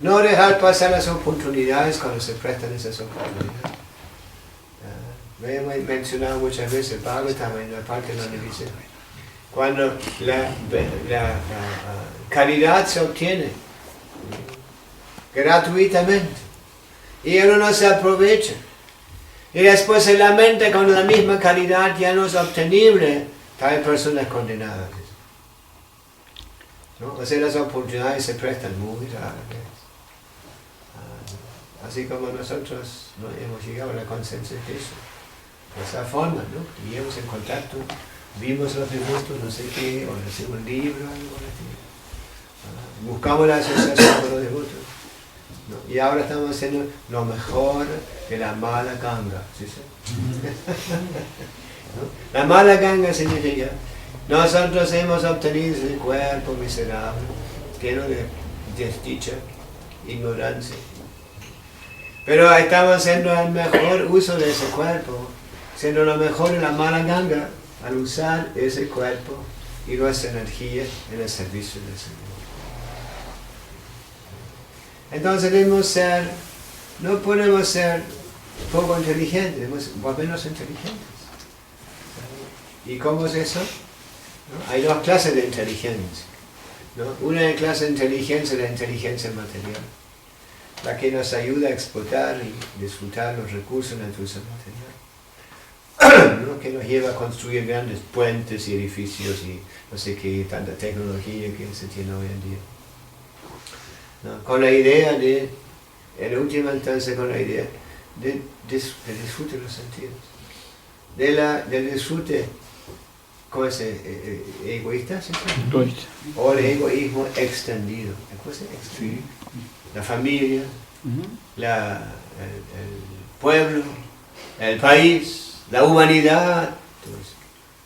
No dejar pasar las oportunidades cuando se prestan esas oportunidades. Me he mencionado muchas veces, Pablo también, la parte donde dice, cuando la caridad se obtiene gratuitamente y uno no se aprovecha, y después se lamenta cuando la misma caridad ya no es obtenible, tal persona es condenada. ¿No? O sea, las oportunidades se prestan muy raras. Así como nosotros no hemos llegado a la conciencia de eso, de esa forma, ¿no? Vivimos en contacto, vimos los devotos, no sé qué, o hacemos un libro, algo así. Buscamos la asociación con los devotos, ¿no? Y ahora estamos haciendo lo mejor de la mala ganga, ¿sí? ¿No? La mala ganga significa, nosotros hemos obtenido ese cuerpo miserable, lleno de desdicha, ignorancia. Pero estamos haciendo el mejor uso de ese cuerpo, siendo lo mejor de la mala ganga al usar ese cuerpo y nuestra energía en el servicio del Señor. Entonces no podemos ser poco inteligentes, debemos volvernos inteligentes. ¿Y cómo es eso? ¿No? Hay dos clases de inteligencia, ¿no? Una clase de inteligencia es la inteligencia material, la que nos ayuda a explotar y disfrutar los recursos de nuestra material, ¿no? Que nos lleva a construir grandes puentes y edificios y no sé qué, tanta tecnología que se tiene hoy en día, ¿no? Con la idea de, en última instancia, con la idea de disfrute de los sentidos, del disfrute, ¿cómo es? ¿Egoísta? ¿Sí? O el egoísmo extendido. ¿Cómo se extendido? La familia, el pueblo, el país, la humanidad, todo eso.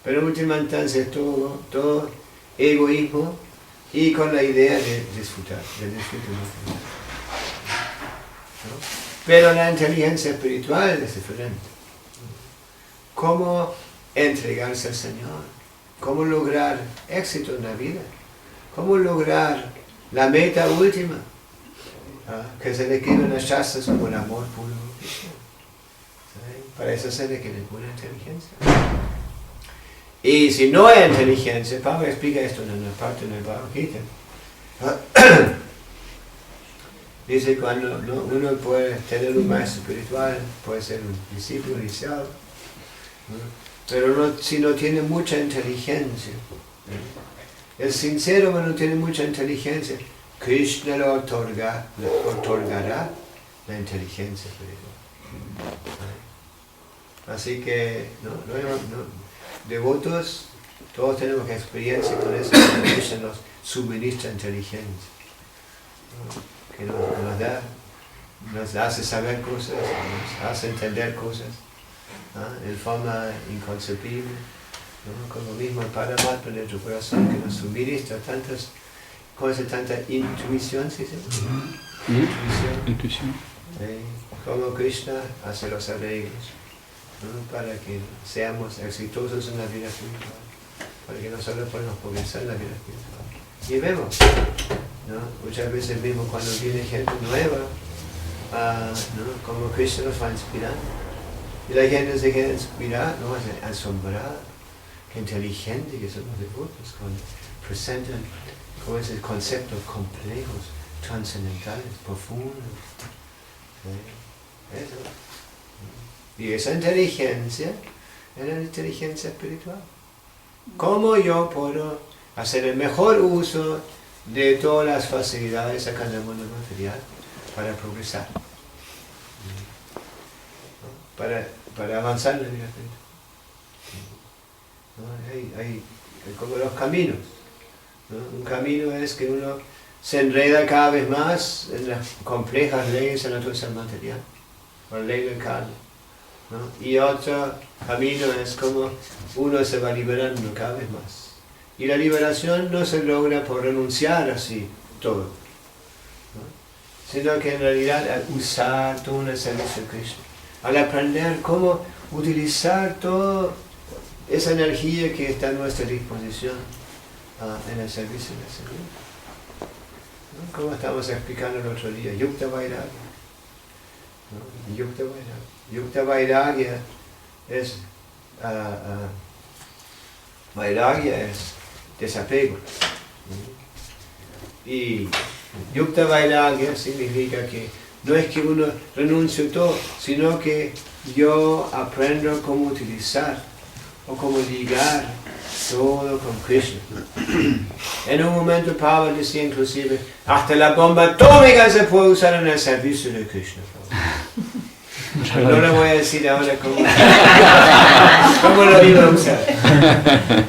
Pero en última instancia es todo egoísmo y con la idea de disfrutar, del disfrute material, ¿no? Pero la inteligencia espiritual es diferente. ¿Cómo entregarse al Señor? ¿Cómo lograr éxito en la vida? ¿Cómo lograr la meta última? Que se requieren las shastras como el amor puro. ¿Sí? Para eso se requiere buena inteligencia. Y si no hay inteligencia, Pablo explica esto en una parte del Bhagavad Gita. Dice cuando uno puede tener un maestro espiritual, puede ser un discípulo inicial, ¿no? Pero si no tiene mucha inteligencia, ¿no? El sincero no tiene mucha inteligencia, Krishna le otorgará la inteligencia espiritual. Así que, devotos, todos tenemos experiencia con eso, que Krishna nos suministra inteligencia, ¿no? Que nos hace saber cosas, nos hace entender cosas, ¿no? En forma inconcebible, ¿no? Como mismo el Paramatma de nuestro corazón que nos suministra tantas cosas, tanta intuición, ¿sí? Intuición. Como Krishna hace los arreglos, ¿no? Para que seamos exitosos en la vida espiritual, para que nosotros podamos progresar en la vida espiritual. Y vemos, ¿no? Muchas veces mismo cuando viene gente nueva, ¿no? Como Krishna nos va inspirando, y la gente se queda inspirada, ¿no? Asombrada, qué inteligente que son los devotos, cuando presentan como ese conceptos complejos, trascendentales, profundos. ¿Sí? Eso. Y esa inteligencia es la inteligencia espiritual. ¿Cómo yo puedo hacer el mejor uso de todas las facilidades acá en el mundo material para progresar? Para avanzar en la vida espiritual. Hay como los caminos, ¿no? Un camino es que uno se enreda cada vez más en las complejas leyes de la naturaleza material, la ley del karma, ¿no? Y otro camino es como uno se va liberando cada vez más. Y la liberación no se logra por renunciar así todo, ¿no? Sino que en realidad al usar todo el servicio de Krishna, al aprender cómo utilizar toda esa energía que está a nuestra disposición en el servicio del Señor. ¿no? Como estamos explicando el otro día, Yukta Vairagya. ¿No? Yukta Vairagya es Vairagya es desapego. Y Yukta Vairagya significa que no es que uno renuncie a todo, sino que yo aprendo cómo utilizar o cómo ligar todo con Krishna. En un momento Prabhupada decía inclusive, hasta la bomba atómica se puede usar en el servicio de Krishna. No le voy a decir ahora cómo lo iba a usar.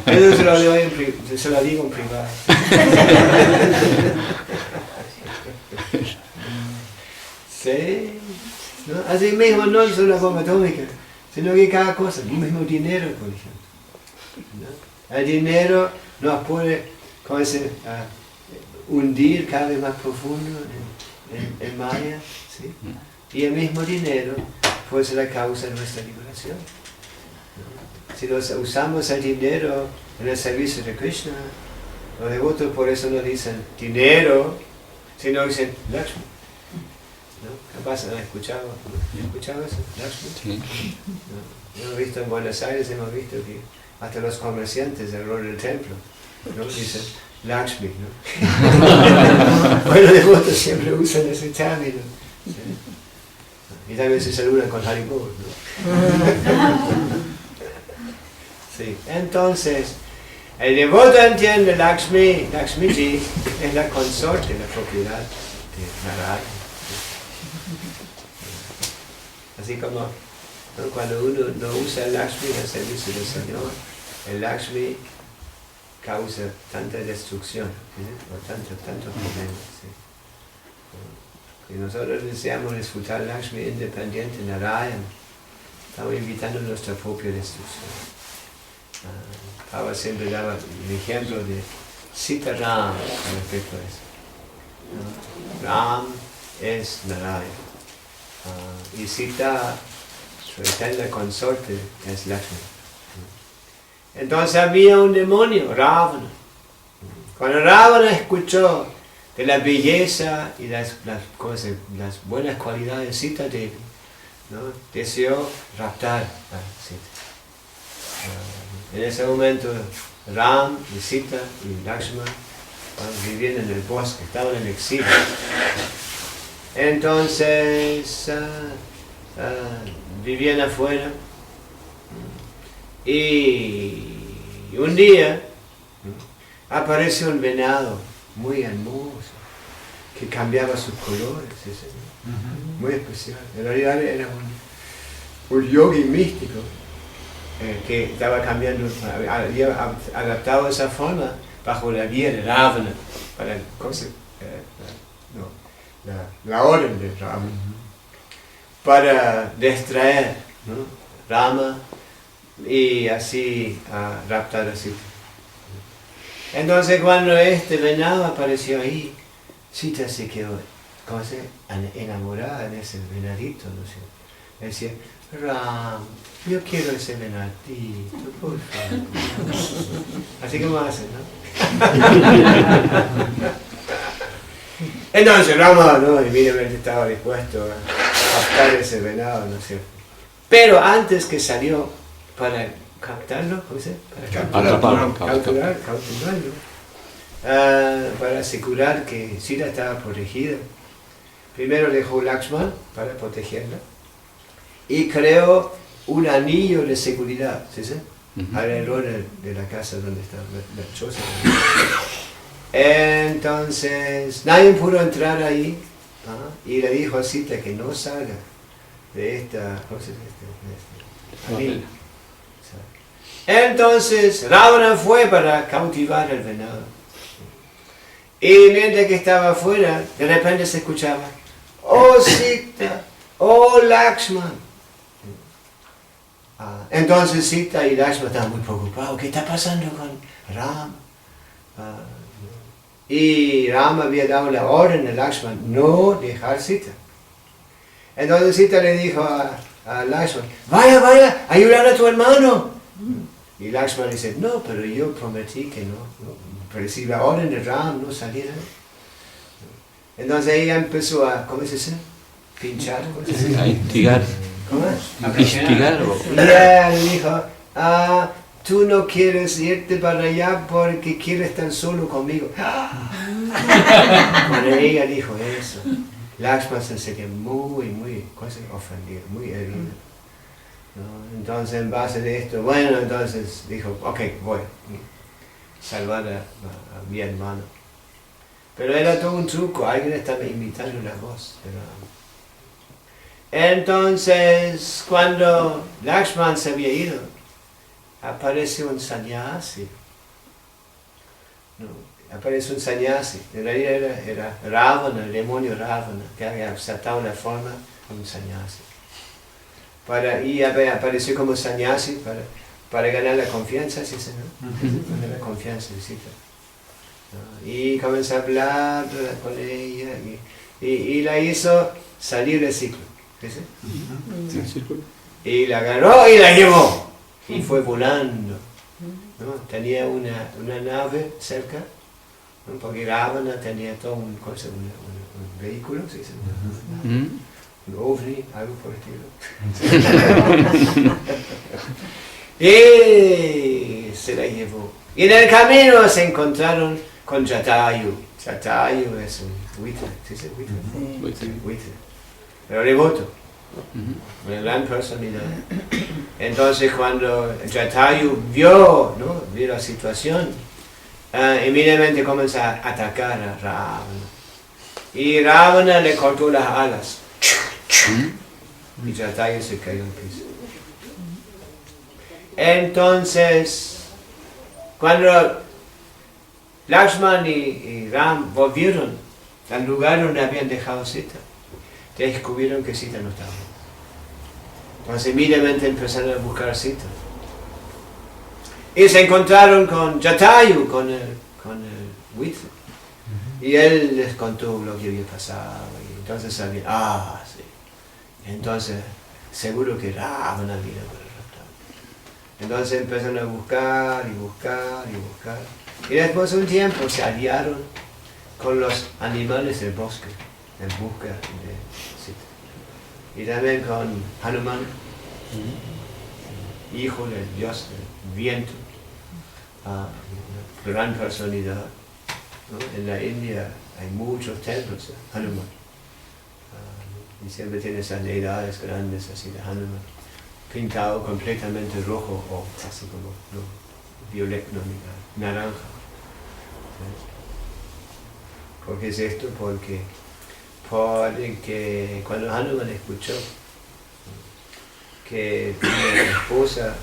Eso se lo digo en privado. Sí, ¿no? Así mismo no solo la bomba atómica, sino que cada cosa, el mismo dinero, por ejemplo. ¿No? El dinero nos puede hundir cada vez más profundo en Maya, ¿sí? Y el mismo dinero puede ser la causa de nuestra liberación. ¿No? Si usamos el dinero en el servicio de Krishna, los devotos por eso no dicen dinero, sino dicen Lakshmi. ¿No? Capaz han escuchado eso, Lakshmi. Sí. ¿No? Hemos visto en Buenos Aires, hemos visto que hasta los comerciantes alrededor del templo, ¿no? Dicen Lakshmi, ¿no? Bueno, devotos siempre usan ese término. ¿Sí? Y también se saludan con Haribol, ¿no? Sí. Entonces, el devoto entiende Lakshmiji es la consorte, la propiedad de Narayana. Así como, ¿no? Cuando uno no usa el Lakshmi en el servicio del Señor, el Lakshmi causa tanta destrucción, ¿sí? O tantos problemas. ¿Sí? Y nosotros deseamos disfrutar Lakshmi independiente, Narayana, estamos invitando nuestra propia destrucción. Prabhupada siempre daba el ejemplo de Sita Ram con respecto a eso. ¿No? Ram es Narayana. Y Sita, su eterna consorte, es Lakshmi. Entonces había un demonio, Ravana. Cuando Ravana escuchó de la belleza y las buenas cualidades de Sita Devi, ¿no? Deseó raptar a Sita. En ese momento Ram y Sita y Lakshmana vivían en el bosque, estaban en exilio. Entonces vivían afuera y un día apareció un venado muy hermoso que cambiaba sus colores, muy especial. En realidad era un yogi místico que estaba cambiando, había adaptado esa forma bajo la guía de Ravana para la orden de Ravana, para distraer, ¿no? Rama y así raptar a Sita. Entonces cuando este venado apareció ahí, Sita se quedó enamorada de ese venadito, ¿no es cierto? Decía, Ram, yo quiero ese venadito, por favor. Así como hacen, ¿no? Entonces Rama, ¿no? Evidentemente estaba dispuesto a captar ese venado, ¿no es cierto? Pero antes que salió para captarlo, ¿cómo se dice? Para capturarlo, para asegurar que Sita estaba protegida. Primero dejó Lakshmana para protegerla y creó un anillo de seguridad, ¿sí? Alrededor de la casa donde estaba la choza. Entonces nadie pudo entrar ahí, y le dijo a Sita que no salga de esta anillo. Entonces Ravana fue para cautivar al venado. Y mientras que estaba afuera, de repente se escuchaba, oh Sita, oh Lakshmana. Entonces Sita y Lakshmana estaban muy preocupados. ¿Qué está pasando con Rama? Y Rama había dado la orden a Lakshmana no dejar Sita. Entonces Sita le dijo a Lakshmana, vaya, ayudar a tu hermano. Y Lakshmana dice, no, pero yo prometí que no. Pero si la orden de Ram no saliera. Entonces ella empezó a, ¿cómo se dice? Pinchar. A instigar. ¿Cómo? Instigar. Y ella le dijo, tú no quieres irte para allá porque quieres estar solo conmigo. Cuando ella dijo eso, Lakshmana se sentía muy ofendido, muy herido. ¿No? Entonces, en base de esto, bueno, entonces dijo, ok, voy a salvar a mi hermano. Pero era todo un truco, alguien estaba imitando la voz. Entonces, cuando Lakshmana se había ido, apareció un sannyasi. No, apareció un sannyasi. En realidad era Ravana, el demonio Ravana, que había aceptado la forma de un sannyasi. Y apareció como sannyasi para ganar la confianza, ¿sí? ¿No? Ganar la confianza, ¿sí? ¿No? Y comenzó a hablar con ella y la hizo salir del ciclo. ¿Sí? Y la agarró y la llevó. Y fue volando. ¿No? Tenía una nave cerca, ¿no? Porque Ravana tenía todo un vehículo, ¿sí? Un ovni, algo por el estilo. Y se la llevó. Y en el camino se encontraron con Jatayu. Jatayu es un buitre, ¿sí? Buitre. Pero devoto. Una gran personalidad. Entonces cuando Jatayu vio la situación, inmediatamente comenzó a atacar a Ravana. Y Ravana le cortó las alas. Y Jatayu se cayó al piso. Entonces, cuando Lakshmana y Ram volvieron al lugar donde habían dejado Sita, descubrieron que Sita no estaba. Entonces inmediatamente empezaron a buscar a Sita. Y se encontraron con Jatayu, con el buitre. Y él les contó lo que había pasado. Y entonces sabían, sí. Entonces, seguro que Ravana vino por el rapto. Entonces empezaron a buscar y buscar y buscar. Y después de un tiempo se aliaron con los animales del bosque en busca de Sita. Y también con Hanuman, hijo del dios del viento, una gran personalidad. ¿No? En la India hay muchos templos de Hanuman. Y siempre tiene esas deidades grandes así de Hanuman, pintado completamente rojo o así como violeta, naranja. ¿Por qué es esto? Porque cuando Hanuman escuchó que una esposa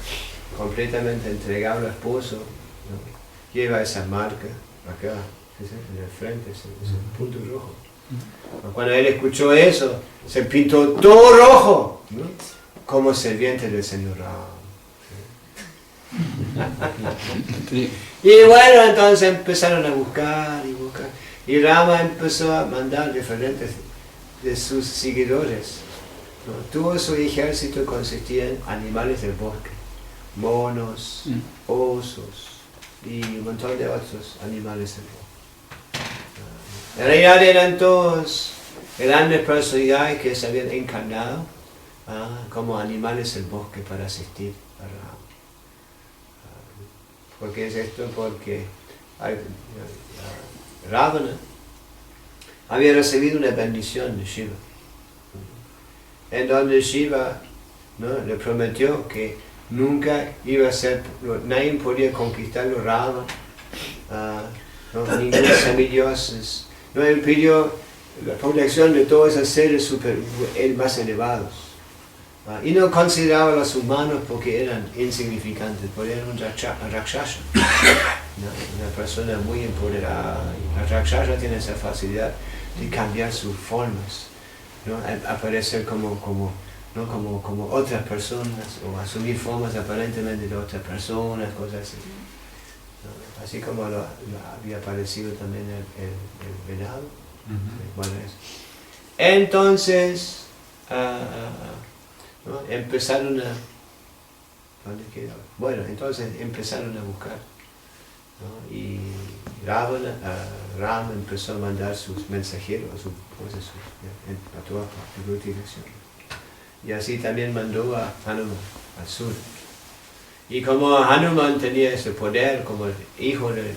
completamente entregada al esposo, ¿no? Lleva esa marca acá, en el frente, ese punto rojo. Cuando él escuchó eso, se pintó todo rojo, ¿no? Como sirviente del Señor Rama. Y bueno, entonces empezaron a buscar y buscar. Y Rama empezó a mandar diferentes de sus seguidores. ¿No? Todo su ejército consistía en animales del bosque, monos, osos y un montón de otros animales del bosque. En realidad eran todos grandes personalidades que se habían encarnado como animales del bosque para asistir a Rama. ¿Por qué es esto? Porque Ravana había recibido una bendición de Shiva, en donde Shiva, ¿no? Le prometió que nunca iba a ser, nadie podía conquistarlo Rama, ¿no? Ningún semidioses. No, él pidió la protección de todos esos seres más elevados. Y no consideraba a los humanos porque eran insignificantes, porque eran un rakshasa, una persona muy empoderada. Y la rakshasa tiene esa facilidad de cambiar sus formas, ¿no? Aparecer como otras personas, o asumir formas aparentemente de otras personas, cosas así. ¿No? Así como había aparecido también el venado. Bueno, entonces, ¿no? Empezaron a buscar. ¿no? Y Ram empezó a mandar sus mensajeros a todas partes, direcciones. Y así también mandó a Hanuman al sur. Y como Hanuman tenía ese poder como el hijo del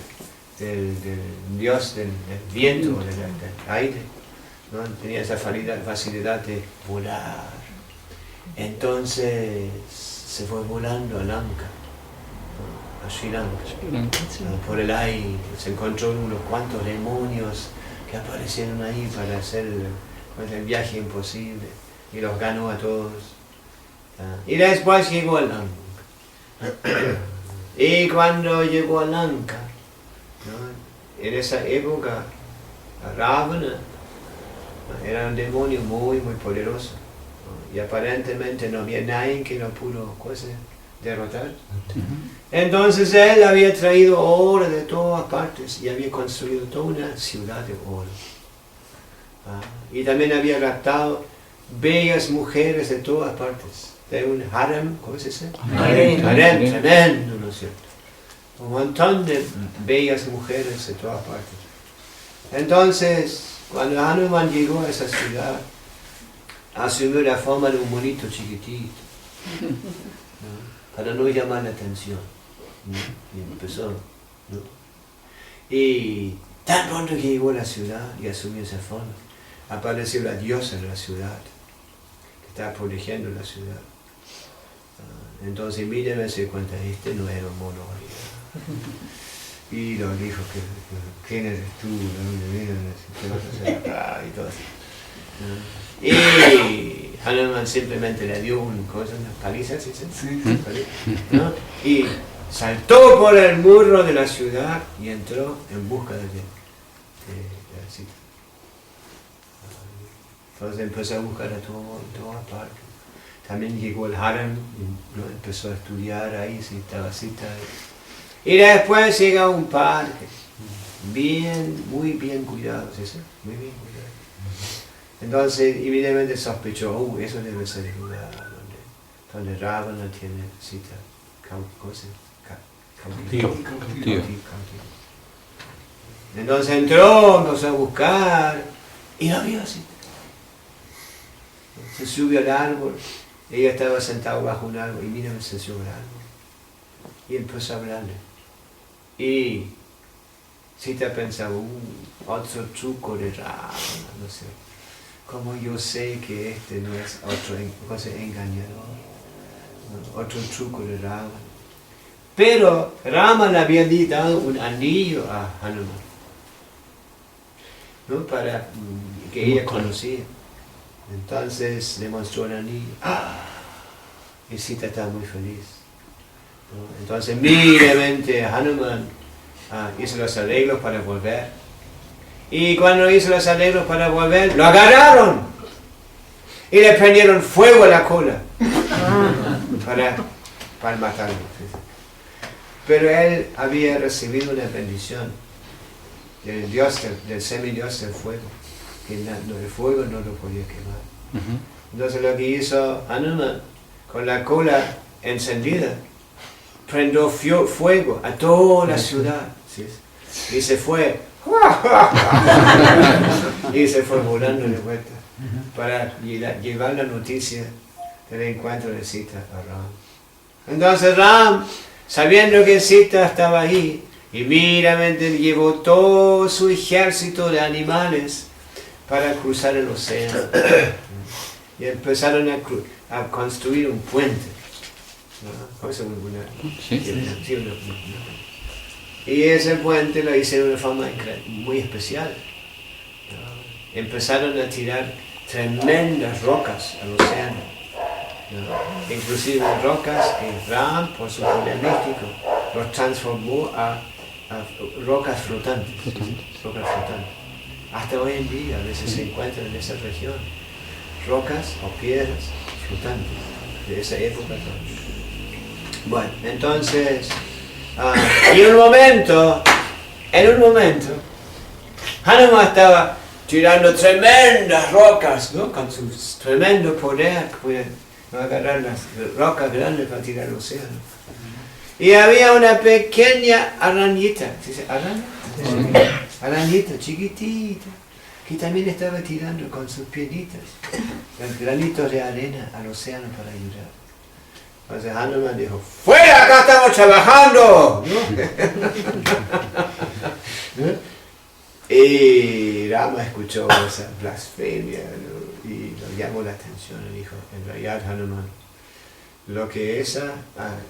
dios del viento, del aire, ¿no? Tenía esa facilidad de volar. Entonces se fue volando a Lanka, ¿no? A Sri Lanka, por el aire. Se encontró unos cuantos demonios que aparecieron ahí para hacer el viaje imposible y los ganó a todos. Y después llegó a Lanka. Y cuando llegó a Lanka, ¿no? En esa época, Ravana era un demonio muy poderoso, ¿no? Y aparentemente no había nadie que lo pudo derrotar. Entonces él había traído oro de todas partes y había construido toda una ciudad de oro. Y también había raptado bellas mujeres de todas partes. De un harem, ¿cómo se dice? Harem tremendo, ¿no es cierto? Un montón de bellas mujeres de todas partes. Entonces, cuando Hanuman llegó a esa ciudad, asumió la forma de un monito chiquitito, ¿no? Para no llamar la atención, ¿no? Y empezó, ¿no? Y tan pronto que llegó a la ciudad y asumió esa forma, apareció la diosa de la ciudad, que estaba protegiendo la ciudad. Entonces Miriam se dio cuenta, este no era un mono. Y lo dijo, ¿quién eres tú? ¿Qué vas a hacer acá? Y todo así. Y Hanuman simplemente le dio una paliza, ¿sí? ¿No? Y saltó por el muro de la ciudad y entró en busca de la cita. Entonces empezó a buscar a todas partes. También llegó el harem, ¿no? Empezó a estudiar ahí, si estaba cita. Y después llega a un parque, muy bien cuidado, ¿sí? Muy bien cuidado. Entonces, inmediatamente sospechó, eso debe ser el lugar donde Ravana tiene cita, cautivo. Entonces entró, empezó a buscar, y no vio cita. Se subió al árbol. Ella estaba sentada bajo un árbol y Miriam se subió al árbol y empezó a hablarle. Y Sita pensaba, otro truco de Ravana, no sé. Como yo sé que este no es otro engañador, ¿no? Otro truco de Ravana. Pero Rama le había dado un anillo a Hanuman, ¿no? Para que ella conocía. Entonces le mostró el anillo. Y Sita estaba muy feliz, ¿no? Entonces inmediatamente Hanuman hizo los arreglos para volver. Y cuando hizo los arreglos para volver, lo agarraron y le prendieron fuego a la cola para matarlo. Pero él había recibido una bendición del semidios del fuego. Que el fuego no lo podía quemar. Entonces lo que hizo Hanuman, con la cola encendida, prendió fuego a toda la ciudad, ¿sí? Y se fue, y se fue volando de vuelta, para llevar la noticia del encuentro de Sita a Ram. Entonces Ram, sabiendo que Sita estaba ahí, inmediatamente llevó todo su ejército de animales para cruzar el océano. Y empezaron a construir un puente. ¿No? Y ese puente lo hicieron de una forma muy especial. ¿No? Empezaron a tirar tremendas rocas al océano. ¿No? Inclusive rocas que Ram, por su poder místico, los transformó a rocas flotantes. Rocas flotantes. Hasta hoy en día a veces se encuentran en esa región rocas o piedras flotantes de esa época. Bueno, entonces, y en un momento, Hanuman estaba tirando tremendas rocas, ¿no? Con su tremendo poder, que podía agarrar las rocas grandes para tirar al océano. Y había una pequeña arañita, ¿se dice araña? Arañita chiquitita, que también estaba tirando con sus pieditas granitos de arena al océano para ayudar. Entonces Hanuman dijo, ¡fuera! ¡Acá estamos trabajando! ¿No? Y Rama escuchó esa blasfemia, ¿no? Y lo llamó la atención y dijo, en realidad Hanuman, lo que esa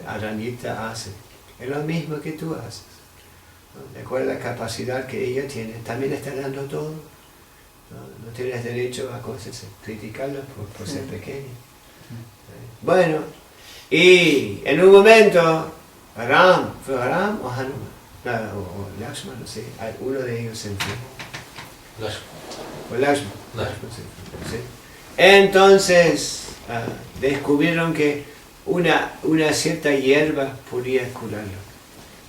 arañita hace es lo mismo que tú haces. ¿No? De acuerdo a la capacidad que ella tiene, también está dando todo. No tienes derecho a criticarla por ser pequeña. Bueno, y en un momento, ¿fue Ram o Hanuman? O Lakshman, no sé, uno de ellos se enfermó. O Lakshman. ¿Sí? Entonces, descubrieron que una cierta hierba podía curarlo.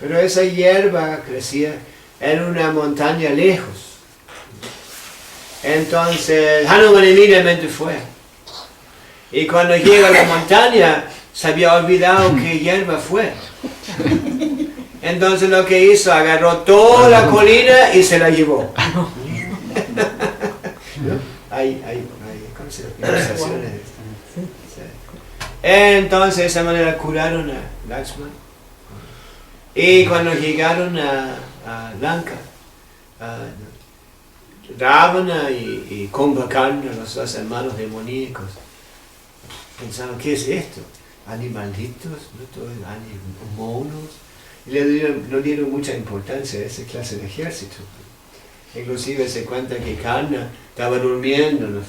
Pero esa hierba crecía en una montaña lejos. Entonces Hanuman inmediatamente fue. Y cuando llega a la montaña, se había olvidado qué hierba fue. Entonces lo que hizo, agarró toda la colina y se la llevó. ¿No? Hay ilustraciones. Entonces de esa manera curaron a Lakshman. Y cuando llegaron a Lanka, Ravana y Kumbhakarna, los dos hermanos demoníacos, pensaron, ¿qué es esto? Animalitos, ¿no? Todos monos. Y no dieron mucha importancia a esa clase de ejército. Inclusive se cuenta que Karna estaba durmiendo, ¿no?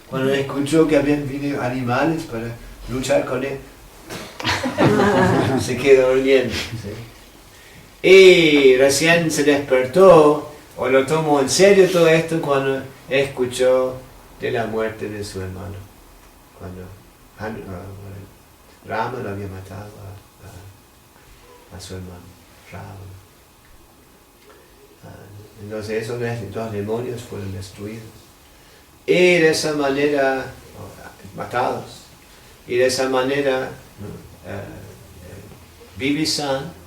Cuando escuchó que habían venido animales para luchar con él, se quedó durmiendo. ¿Sí? Y recién se despertó, o lo tomó en serio todo esto, cuando escuchó de la muerte de su hermano. Cuando Rama lo había matado a su hermano, Ravana. Entonces esos dos demonios fueron destruidos. Y de esa manera, matados. Y de esa manera, Bibisan,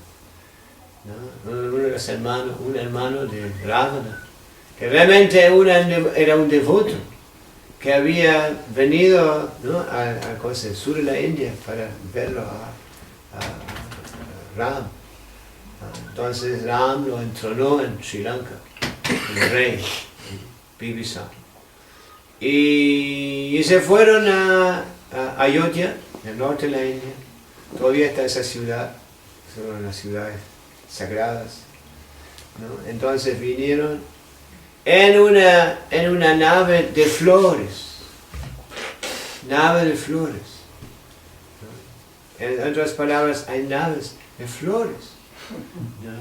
¿no? Uno de los hermanos, un hermano de Ravana, que realmente era un devoto, que había venido, ¿no? al sur de la India para verlo a Ram. Entonces Ram lo entronó en Sri Lanka, el rey, Bibisan. Y se fueron a Ayodhya, en el norte de la India. Todavía está esa ciudad, son las ciudades sagradas, ¿no? Entonces vinieron en una nave de flores, ¿no? En otras palabras, hay naves de flores, ¿no? ¿no?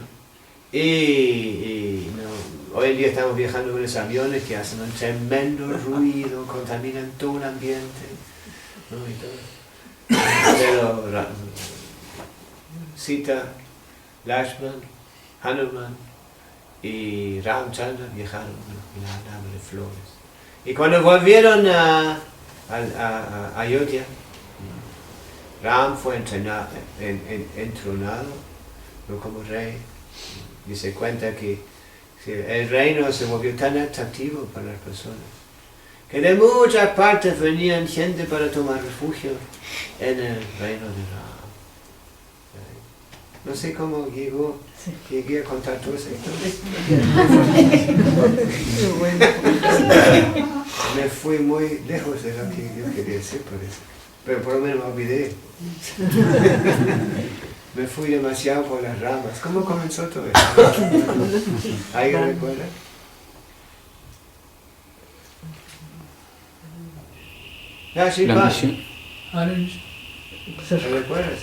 Hoy en día estamos viajando en los aviones que hacen un tremendo ruido, contaminan todo el ambiente, ¿no? Y todo. Pero Sita, Lakshman, Hanuman y Ramchandra viajaron en la nave de flores. Y cuando volvieron a Ayodhya, Ram fue entronado, ¿no? Como rey. Y se cuenta que el reino se volvió tan atractivo para las personas, que de muchas partes venían gente para tomar refugio en el reino de Ram. No sé cómo llegué a contar todo eso. Me fui muy lejos de lo que yo quería decir por eso. Pero por lo menos me olvidé. Me fui demasiado por las ramas. ¿Cómo comenzó todo esto? ¿Alguien recuerda? La misión. ¿Te recuerdas?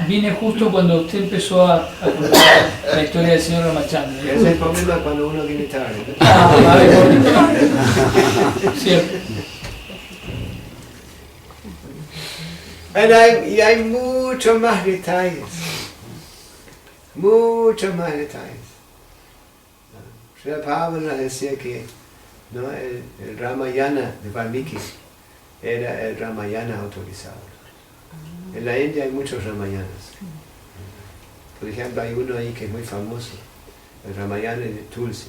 Vine justo cuando usted empezó a contar la historia del señor Ramachandra. Ese es el problema cuando uno viene tarde, ¿no? A ver, cierto. Y hay muchos más detalles. Muchos más detalles. Sri Prabhupada decía que, ¿no? el Ramayana de Valmiki era el Ramayana autorizado. En la India hay muchos Ramayanas. Por ejemplo, hay uno ahí que es muy famoso, el Ramayana de Tulsi.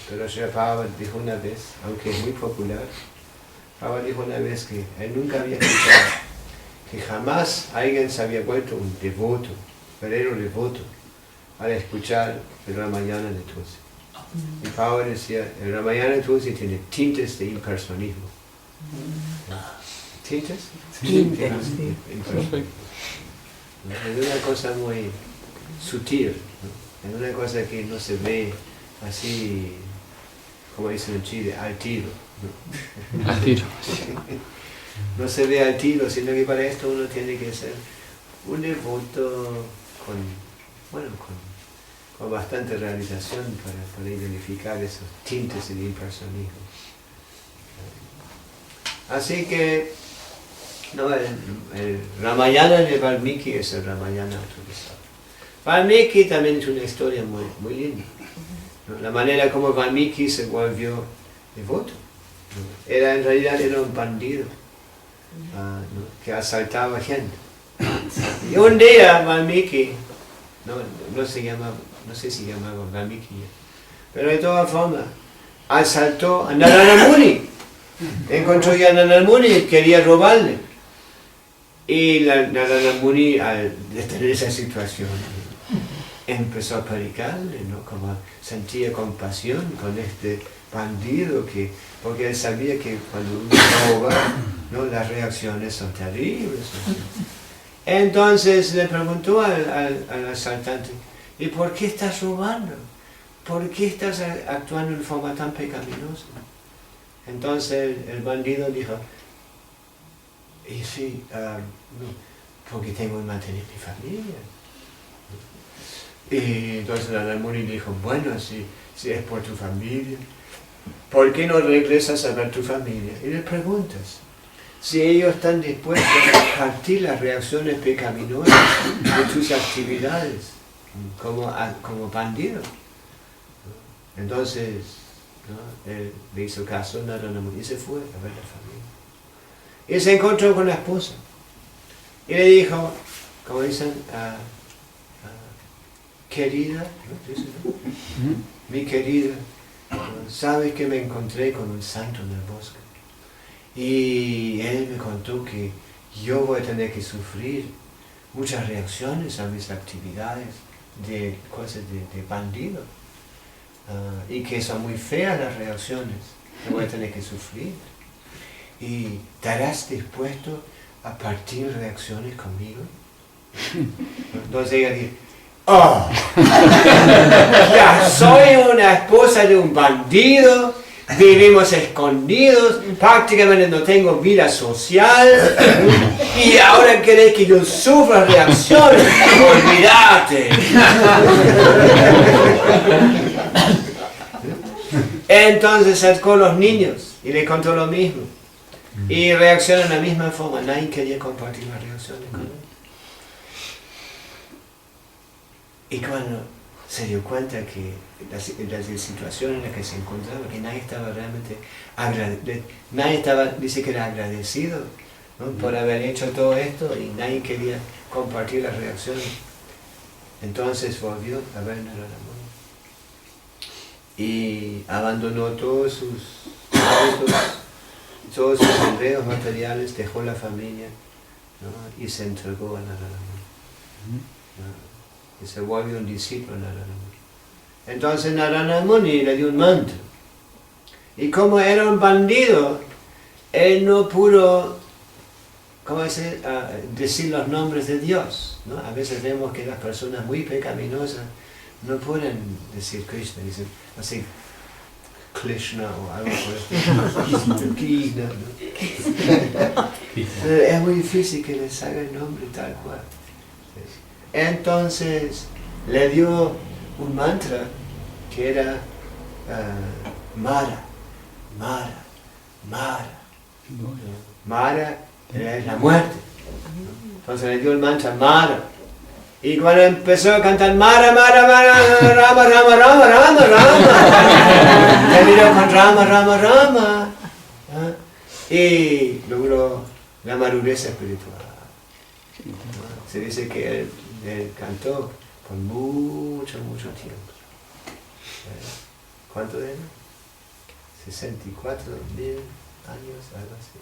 Pero Srila Prabhupada dijo una vez, aunque es muy popular, Prabhupada dijo una vez que él nunca había escuchado que jamás alguien se había vuelto un devoto, verdadero devoto, al escuchar el Ramayana de Tulsi. Y Prabhupada decía, el Ramayana de Tulsi tiene tintes de impersonismo. ¿Tintes? Tintes, Sí. Es una cosa muy sutil, ¿no? Es una cosa que no se ve así, como dicen en Chile, al tiro. ¿No? Al tiro. No se ve al tiro, sino que para esto uno tiene que ser un devoto con bastante realización para identificar esos tintes de impersonismo. Así que no, el Ramayana de Valmiki es el Ramayana autorizado. Valmiki también es una historia muy, muy linda, ¿no? La manera como Valmiki se volvió devoto, ¿no? En realidad era un bandido, ¿no? Que asaltaba gente. Y un día Valmiki, no sé si llamaba Valmiki, pero de todas formas, asaltó a Narada Muni. Encontró ya a Narada Muni y quería robarle. Y Narada Muni, al tener esa situación, empezó a predicarle, ¿no? Como sentía compasión con este bandido, porque él sabía que cuando uno roba, ¿no? Las reacciones son terribles. Entonces le preguntó al asaltante, ¿y por qué estás robando? ¿Por qué estás actuando en forma tan pecaminosa? Entonces el bandido dijo, y sí, porque tengo que mantener mi familia. Y entonces Narada Muni dijo, bueno, si es por tu familia, ¿por qué no regresas a ver tu familia? Y le preguntas si ellos están dispuestos a partir las reacciones pecaminosas de tus actividades como bandido. Entonces, ¿no? Él le hizo caso a Narada Muni y se fue a ver la familia. Y se encontró con la esposa. Y le dijo, como dicen, querida, ¿no? Mi querida, sabes que me encontré con un santo en el bosque. Y él me contó que yo voy a tener que sufrir muchas reacciones a mis actividades de cosas de bandido. Y que son muy feas las reacciones que voy a tener que sufrir. ¿Y estarás dispuesto a partir reacciones conmigo? Entonces ella dice, ¡oh! Ya soy una esposa de un bandido, vivimos escondidos, prácticamente no tengo vida social, y ahora querés que yo sufra reacciones, olvídate. Entonces sacó los niños y le contó lo mismo. Y reaccionan de la misma forma. Nadie quería compartir las reacciones con él. Y cuando se dio cuenta que la situación en la que se encontraba, que nadie estaba realmente dice que era agradecido, ¿no? Por haber hecho todo esto, y nadie quería compartir las reacciones. Entonces volvió a ver a Narada Muni y abandonó todos sus hábitos, todos sus enredos materiales, dejó la familia, ¿no? Y se entregó a Narada Muni, ¿no? Y se volvió un discípulo de Narada Muni. Entonces Narada Muni le dio un mantra. Y como era un bandido, él no pudo, ¿cómo decir los nombres de Dios, ¿no? A veces vemos que las personas muy pecaminosas no pueden decir Krishna, dicen así, Krishna o algo por esto. Krishna, ¿no? Es muy difícil que les haga el nombre tal cual. Entonces le dio un mantra que era Mara, Mara, Mara. Mara es la muerte. Entonces le dio el mantra Mara. Y cuando empezó a cantar Mara, Mara, Mara, Rama, Rama, Rama, Rama, Rama, terminó con Rama, Rama, Rama, y logró la madurez espiritual. Se dice que él Él cantó por mucho tiempo. ¿Cuánto era? 64.000 años, algo así.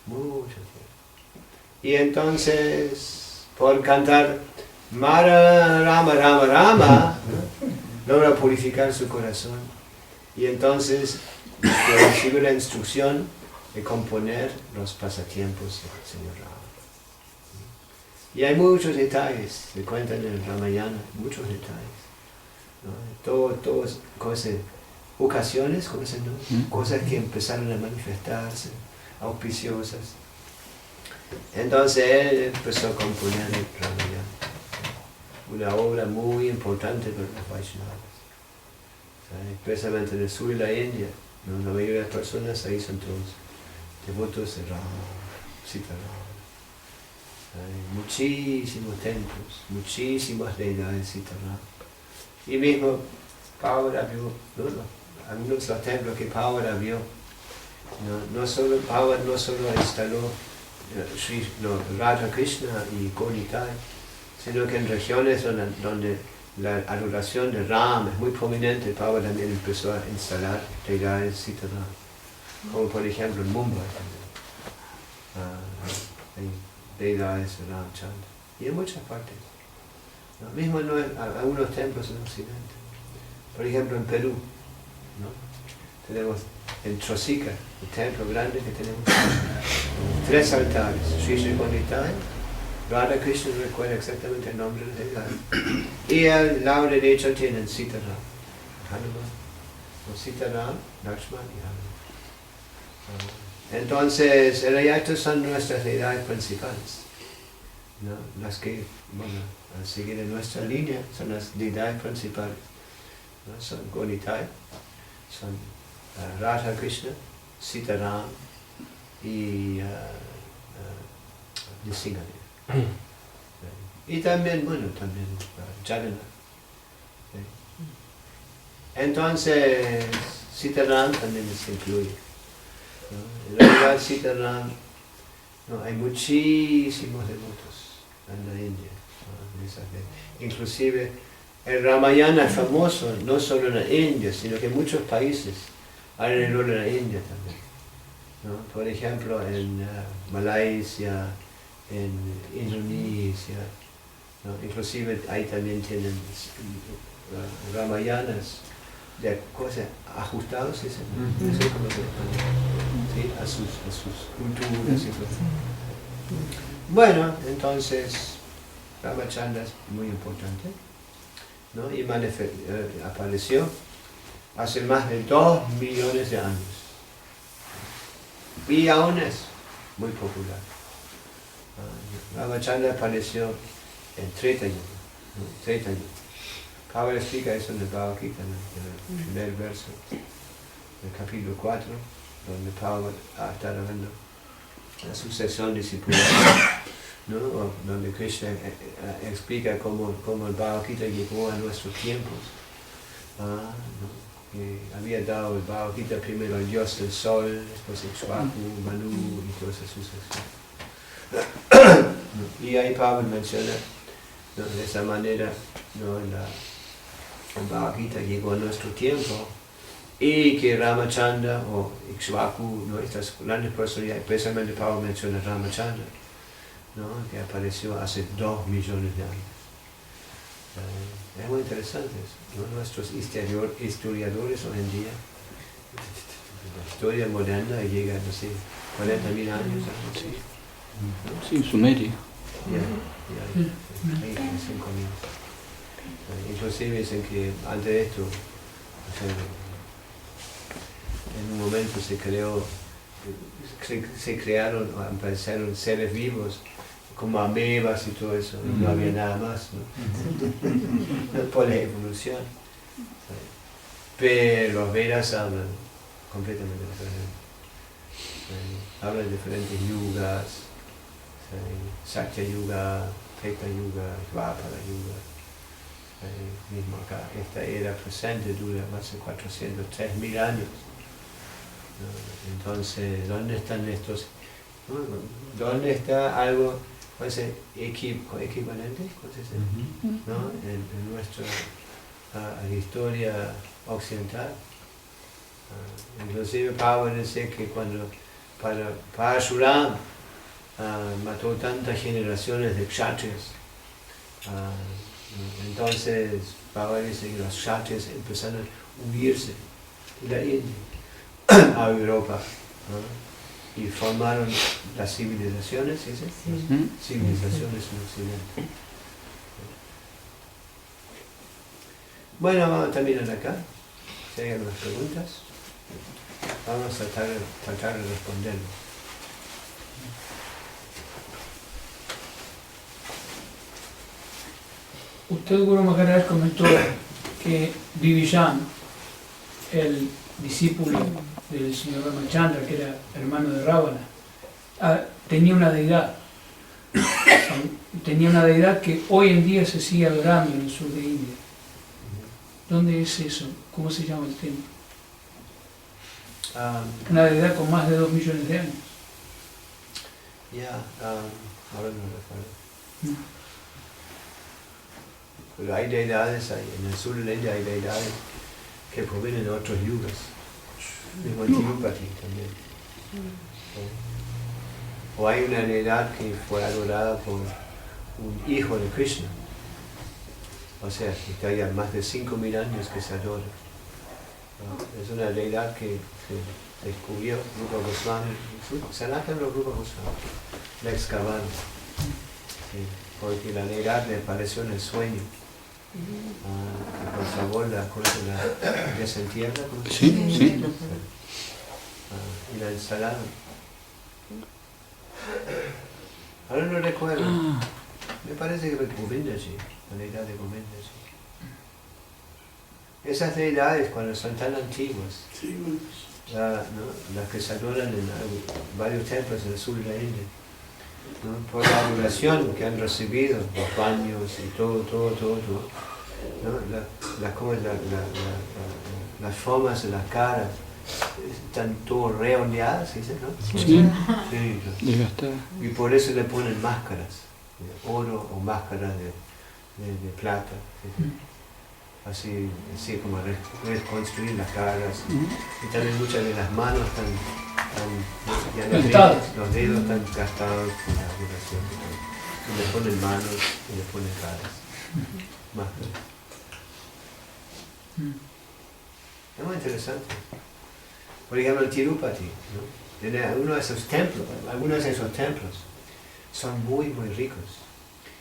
Mucho tiempo. Y entonces, por cantar Mara Rama Rama Rama, ¿no? Logra purificar su corazón. Y entonces recibe la instrucción de componer los pasatiempos del Señor Rama. Y hay muchos detalles, se cuentan en el Ramayana, muchos detalles. ¿No? Todas cosas, ocasiones, cosas que empezaron a manifestarse, auspiciosas. Entonces él empezó a componer el Ramayana, una obra muy importante para los Vaishnavas. Especialmente en el sur de la India, ¿no? La mayoría de las personas ahí son todos devotos de Rama, Sita Rama. Hay muchísimos templos, muchísimas deidades Sita Rama. Y mismo Paula vio, ¿no? Algunos de los templos que Paula vio, Paula no solo instaló Radha Krishna y Gonitai, sino que en regiones donde la adoración de Ram es muy prominente, Paula también empezó a instalar deidades Sita Rama, como por ejemplo en Mumbai hay deidades de Ramchandra, y en muchas partes. ¿No? Mismo en algunos templos en Occidente. Por ejemplo en Perú, ¿no? Tenemos en Trosica, el templo grande que tenemos, 3 altares, Sri Sri Gonitai, Radha Krishna, no recuerdo exactamente el nombre de la deidad, y al lado derecho tienen Sita Ram, Hanuman, Sita Ram, Lakshman y Hanuman. Entonces, en realidad estas son nuestras deidades principales, ¿no? Las que, bueno, al seguir en nuestra línea, son las deidades principales, ¿no? Son Gonitai, son Radha Krishna, Sita Ram y Nisringadeva. Y también, bueno, también Jagannath. Entonces, Sita Ram también se incluye. ¿No? En realidad, Sita Ram, ¿no? Hay muchísimos devotos en la India. ¿No? Inclusive, el Ramayana es famoso no solo en la India, sino que en muchos países alrededor de la India también. ¿No? Por ejemplo, en Malasia, en Indonesia, ¿no? Inclusive ahí también tienen Ramayanas de cosas ajustados, ¿sí? No sé cómo se llama, ¿sí? a sus culturas y cosas. Bueno, entonces Ramachandra es muy importante, ¿no? Y apareció hace más de 2 millones de años y aún es muy popular. Ramachandra apareció en Treta Yuga, ¿no? Treta Yuga. Pablo explica eso en el Bhagavad Gita, en el primer verso, en el capítulo 4, donde Pablo está hablando de la sucesión discipular, ¿no? Donde Krishna explica cómo el Bhagavad Gita llegó a nuestros tiempos. ¿No? Que había dado el Bhagavad Gita primero al dios del sol, después Ikshvaku, Manu y toda esa sucesión. Y ahí Pablo menciona, ¿no? De esa manera, ¿no? El Bhagavad Gita llegó a nuestro tiempo y que Ramachandra o Ikshvaku, ¿no? Estas grandes personalidades, especialmente Pablo menciona Ramachandra, ¿no? Que apareció hace 2 millones de años. Es muy interesante eso, ¿no? Nuestros historiadores hoy en día, la historia moderna llega, no sé, 40.000 años, algo así, ¿no? Sí, Sumeria. Ya, 5.000. Inclusive dicen que antes de esto, o sea, en un momento se crearon, aparecieron seres vivos, como amebas y todo eso, y no había nada más, ¿no? Por la evolución. Pero los Vedas hablan completamente diferente. Hablan de diferentes yugas, Satya Yuga, Treta Yuga, Dvapara Yuga. Mismo acá, esta era presente dura más de 403.000 años. ¿No? Entonces, ¿dónde están estos? ¿Dónde está algo pues, equivalente, ¿no? En nuestra historia occidental. Inclusive Pablo dice que cuando Parashuram mató tantas generaciones de kshatriyas, entonces Pablo dice que los kshatriyas empezaron a huirse de la India a Europa, ¿no? Y formaron las civilizaciones, ¿sí? Civilizaciones en Occidente. Bueno, vamos a terminar acá. Si hay algunas preguntas, vamos a tratar de responderlo. Usted, Guru Maharaj, comentó que Vivijan, el discípulo del señor Ramachandra, que era hermano de Ravana, tenía una deidad. Tenía una deidad que hoy en día se sigue adorando en el sur de India. ¿Dónde es eso? ¿Cómo se llama el templo? Una deidad con más de 2 millones de años. Ahora no recuerdo. Pero hay deidades, en el sur de la India hay deidades que provienen de otros yugas. Mismo en Tirupati también. O hay una deidad que fue adorada por un hijo de Krishna. O sea, que hay más de 5.000 años que se adora. Es una deidad que descubrió Rupa Goswami, Sanatana Rupa Goswami, la excavaron. Sí, porque la deidad le apareció en el sueño. Que por favor la desentierra. Sí. Y la instalaron. Ahora no recuerdo. Me parece que Govindaji, la deidad de Govindaji. Esas deidades, cuando son tan antiguas, las que se adoran en varios templos en el sur de la India, ¿no? Por la adoración que han recibido, los baños y todo, ¿no? Las formas de las caras están todas redondeadas, ¿sí? ¿No? Sí. Sí. Y por eso le ponen máscaras de oro o máscaras de plata, ¿sí? Así como reconstruir las caras. Y también muchas de las manos los dedos están gastados por la adoración. Y le ponen manos y le ponen caras. Máscaras. Es muy interesante. Por ejemplo, el Tirupati, ¿no? En algunos de esos templos son muy ricos.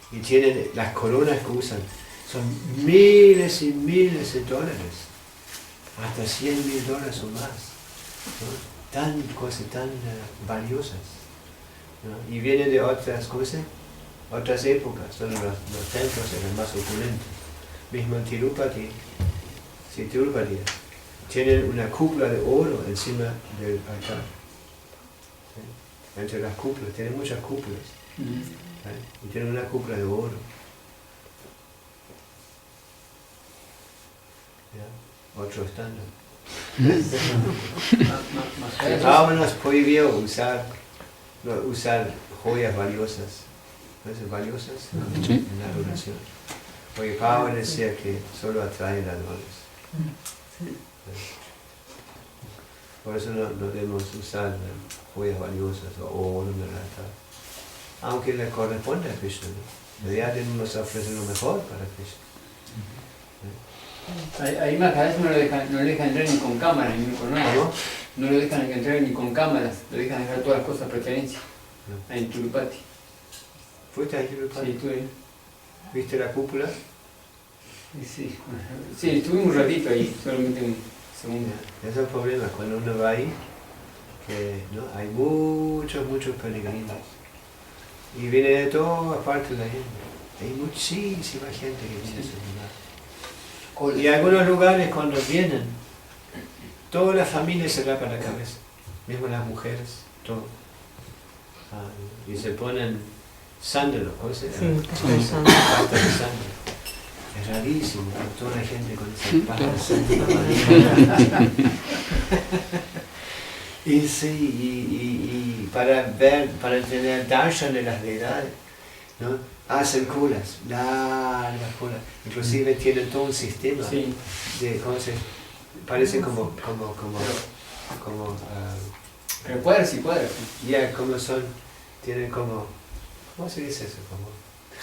Y tienen las coronas que usan. Son miles y miles de dólares, hasta $100,000 o más, ¿no? Cosas tan valiosas, ¿no? Y vienen de otras cosas, otras épocas, son los templos eran más opulentos. Mismo en Tirupati, tienen una cúpula de oro encima del altar. ¿Sí? Entre las cúpulas, tienen muchas cúpulas, ¿sí? Y tienen una cúpula de oro. Otro estándar. Vámonos prohibió usar joyas valiosas. ¿No? Valiosas en la adoración. Porque Pablo decía que solo atrae ladrones. Por eso no debemos usar joyas valiosas o oro en el altar. Aunque le corresponde a Krishna, ¿no? Ya debemos ofrecer lo mejor para Krishna. Ahí más a veces no lo dejan entrar ni con cámaras, ni con nada. No lo dejan entrar ni con cámaras, lo dejan dejar todas las cosas preferencia. Ahí en Tirupati. ¿Fuiste a Tirupati? Sí, estuve. ¿Viste la cúpula? Sí, estuve un ratito ahí, solamente un segundo. Ese es el problema, cuando uno va ahí, que ¿no? Hay muchos peregrinos. Y viene de toda parte de la gente. Hay muchísima gente que viene a ese lugar. Y algunos lugares cuando vienen, toda la familia se tapa la cabeza, mismo las mujeres, todo. Y se ponen sándalos, ¿cómo se llama? Sí, pasta de sándalo. Es rarísimo, toda la gente con esa pasta de sándalo. Y sí, y para tener darshan de las deidades, ¿no? Hacen colas, largas colas. Inclusive tienen todo un sistema Sí. de, ¿cómo se? Parece como Pero cuadros y cuadros. ya, como son, tienen como, ¿cómo se dice eso? Como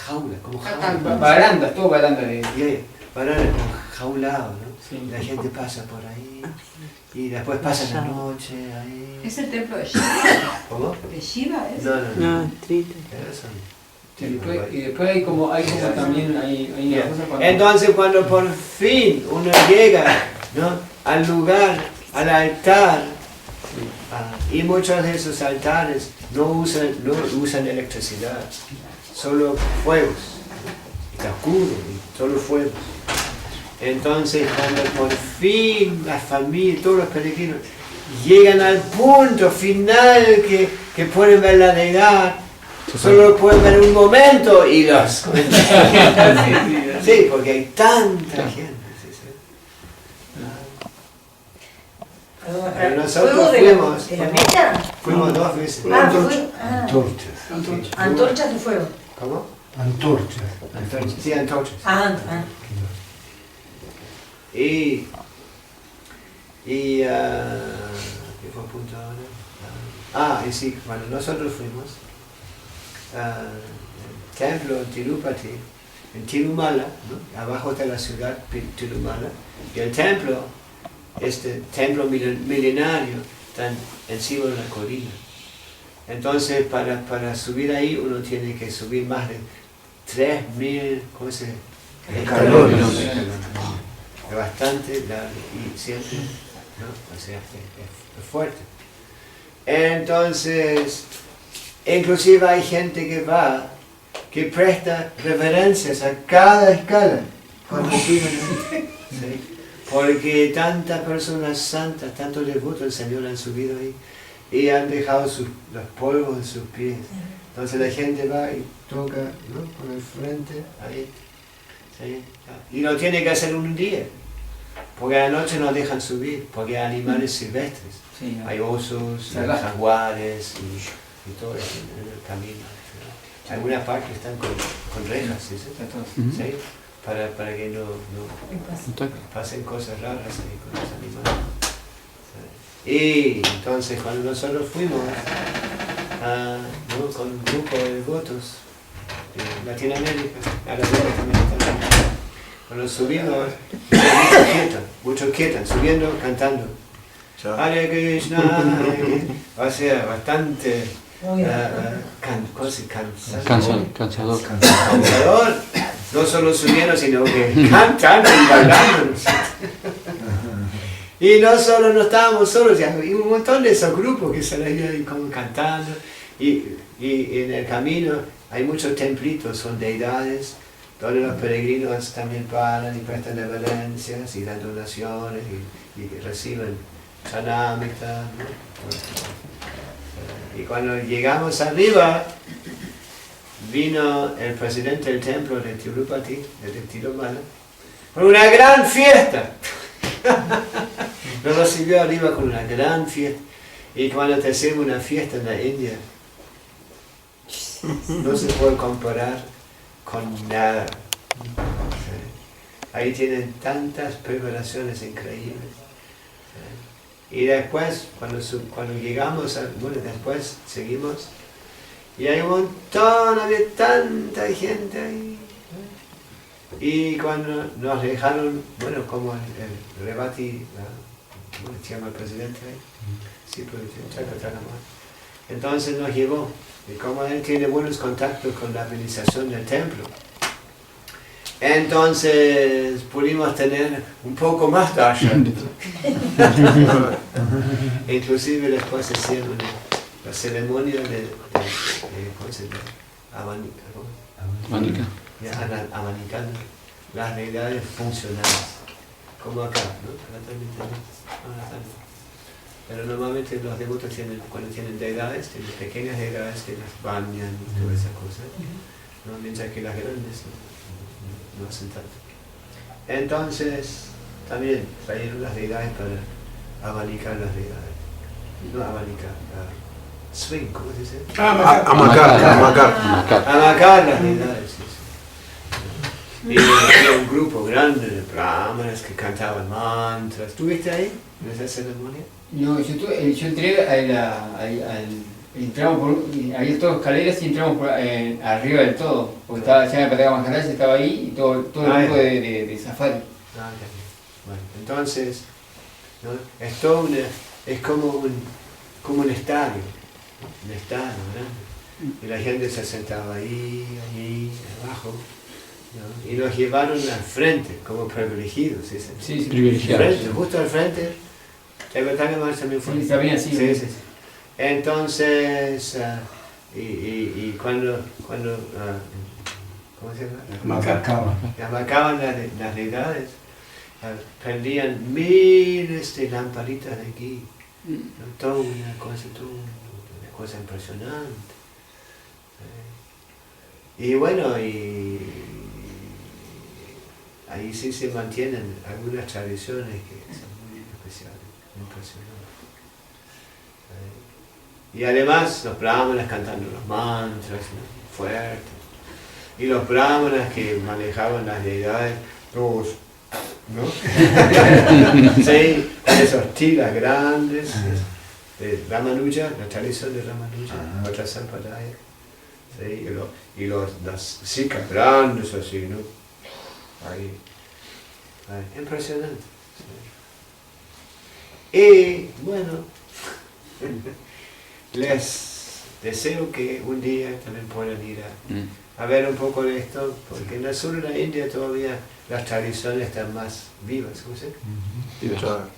jaula, como jaula. Barandas, todo baranda de... Ya, bananas como jaulado, ¿no? Sí. La gente pasa por ahí y después pasa la noche ahí. ¿Es el templo de Shiva? ¿Cómo? ¿De Shiva es? No. No, triste. Esos son Y después hay como también hay una Ya. cosa cuando... Entonces cuando por fin uno llega, ¿no? Al lugar, al altar, y muchos de esos altares no usan electricidad, solo fuegos, está oscuro, y solo fuegos. Entonces cuando por fin la familia, todos los peregrinos, llegan al punto final que pueden ver la deidad, solo pueden ver un momento y los sí, porque hay tanta gente. Pero nosotros ¿De la mecha? fuimos 2 veces. Antorchas. Antorchas de fuego. ¿Cómo? Antorchas. Sí, antorchas. Y ¿qué fue el punto ahora? Y sí, cuando nosotros fuimos al templo en Tirupati, en Tirumala, ¿no? Abajo de la ciudad Tirumala, y el templo, este templo milenario, está encima de una colina. Entonces, para subir ahí, uno tiene que subir más de 3.000, ¿cómo se llama? Escalones. Es bastante largo y siempre, ¿no? O sea, es fuerte. Entonces, inclusive hay gente que va, que presta reverencias a cada escala cuando suben. ¿Sí? Porque tantas personas santas, tantos devotos del Señor han subido ahí y han dejado los polvos en sus pies. Entonces la gente va y toca, ¿no? Con el frente ahí. ¿Sí? Y lo tiene que hacer un día, porque a la noche no dejan subir, porque hay animales silvestres. Sí, Hay osos, hay salvajes. jaguares y todo eso en el camino. ¿Sí? Algunas partes están con rejas, ¿sí? ¿Sí? Para que no pasen cosas raras ahí con los animales. ¿Sí? Y entonces cuando nosotros fuimos ¿no? con un grupo de devotos de Latinoamérica, a la vez también están, cuando subimos, muchos quietan, subiendo, cantando. Hare Krishna, Hare Krishna. O sea, bastante Cansador. cansador. No solo subiendo, sino que cantando y bailando. Y no solo no estábamos solos, ya había un montón de esos grupos que salían ahí como cantando. Y en el camino hay muchos templitos, son deidades, donde los peregrinos también paran y prestan reverencias y dan donaciones y reciben chanamita, ¿no? Y cuando llegamos arriba, vino el presidente del templo de Tirupati, de Tirumala, con una gran fiesta. Nos recibió arriba con una gran fiesta. Y cuando te hacemos una fiesta en la India, no se puede comparar con nada. Ahí tienen tantas preparaciones increíbles. Y después, cuando llegamos, después seguimos, y hay un montón, había tanta gente ahí. Y cuando nos dejaron, como el rebati, ¿cómo se llama el presidente ahí? Sí, pues, entonces nos llevó, y como él tiene buenos contactos con la administración del templo, entonces pudimos tener un poco más de darshan. Inclusive después hicieron la ceremonia de ¿cómo se llama? Abanicando las deidades funcionales, como acá, ¿no? Pero normalmente los devotos cuando tienen deidades, tienen pequeñas deidades que las bañan y todas esas cosas, ¿no? Mientras que las grandes no hacen tanto. Entonces, también trajeron las deidades para abanicar las deidades. No abanicar, swing, ¿cómo se dice? Amacar. Amacar las deidades. Sí, sí. Y había un grupo grande de brahmanes que cantaban mantras. ¿Estuviste ahí en esa ceremonia? No, yo entré entramos por, había todas escaleras y entramos por, arriba del todo, porque estaba ya en Pataca Maharaj, estaba ahí y todo el grupo de safari. Ah, ya, ya. Bueno, entonces, ¿no? Es como un estadio, grande. Y la gente se sentaba ahí, abajo, ¿no? Y nos llevaron al frente, como privilegiados. Sí, Privilegiados. Frente, justo al frente. El Pataca Maharaj también fue. Sí, también así. Sí. Entonces, y cuando ¿cómo se llama? Amacaban las deidades, prendían miles de lamparitas de aquí, ¿no? Toda una cosa impresionante. Y bueno, y ahí sí se mantienen algunas tradiciones que son muy especiales, impresionantes. Y además los brahmanas cantando los mantras, ¿no? Fuertes. Y los brahmanas que manejaban las deidades, todos, ¿no? Sí, esos tiras grandes, de Ramanuja, la tradición de Ramanuja, otra Sampradaya. Sí, y las sikas grandes así, ¿no? Ahí. Impresionante. Sí. Y bueno, les deseo que un día también puedan ir a ver un poco de esto, porque en el sur de la India todavía las tradiciones están más vivas, ¿cómo se dice? Son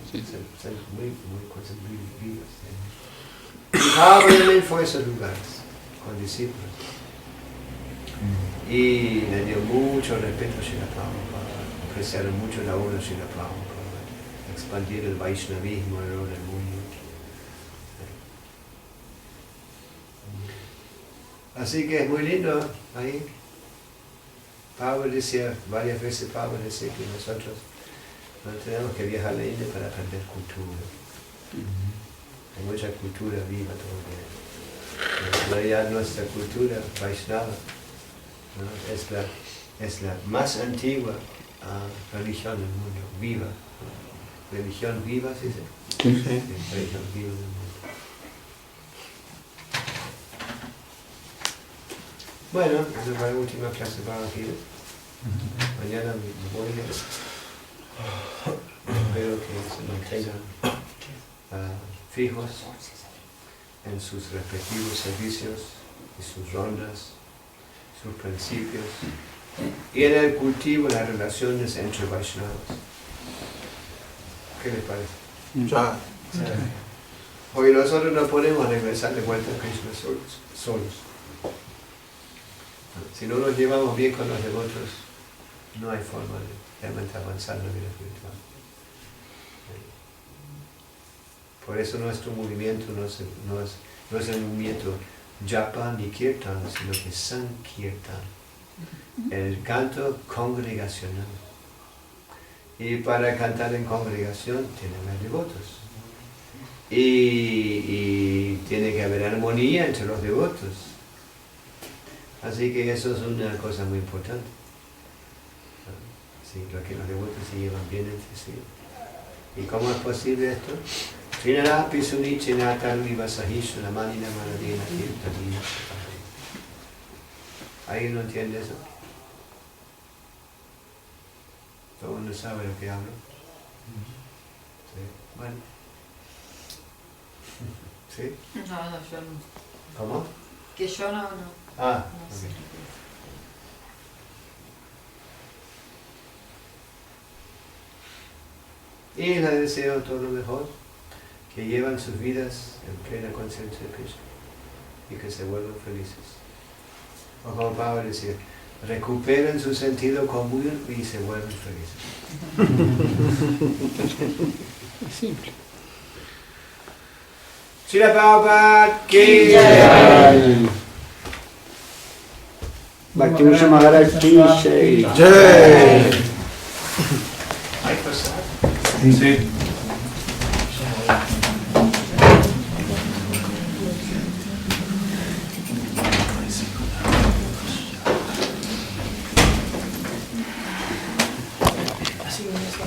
cosas muy vivas. Y Prabhupada fue a esos lugares, con discípulos. Y le dio mucho respeto a Srila Prabhupada, apreciaron mucho la obra de Srila Prabhupada, expandir el Vaishnavismo alrededor del mundo. Así que es muy lindo ahí. Pablo decía, varias veces Pablo decía que nosotros no tenemos que viajar a la India para aprender cultura. Hay mucha cultura viva todavía. En realidad nuestra cultura Vaishnava, ¿no? es la más antigua religión del mundo, viva. Religión viva, ¿sí? Sí. Religión viva del mundo. Bueno, esa fue la última clase para aquí. Mañana me voy a... Espero que se mantengan fijos en sus respectivos servicios y sus rondas, sus principios y en el cultivo de las relaciones entre Vaishnavas. ¿Qué les parece? Porque nosotros no podemos regresar de vuelta a Krishna solos. Si no nos llevamos bien con los devotos, no hay forma de realmente avanzar en la vida espiritual. Por eso nuestro movimiento no es el movimiento japa ni kirtan, sino que sankirtan, el canto congregacional. Y para cantar en congregación tienen que haber devotos. Y tiene que haber armonía entre los devotos. Así que eso es una cosa muy importante. Sí, que los devotos se llevan bien entre sí. ¿Y cómo es posible esto? ¿Alguien no entiende eso? ¿Todo el mundo sabe lo que hablo? Sí. Bueno. ¿Sí? No, yo no. ¿Cómo? Que yo no. Ah, No sé. ok. Y les deseo todo lo mejor, que llevan sus vidas en plena conciencia de Krishna y que se vuelvan felices. O como Pablo decía, recuperen su sentido común y se vuelven felices. Es simple. Srila Prabhupada ki Jai. Bhakti Vishnu Maharaj ki jai. Jai. Hay pasar. Sí.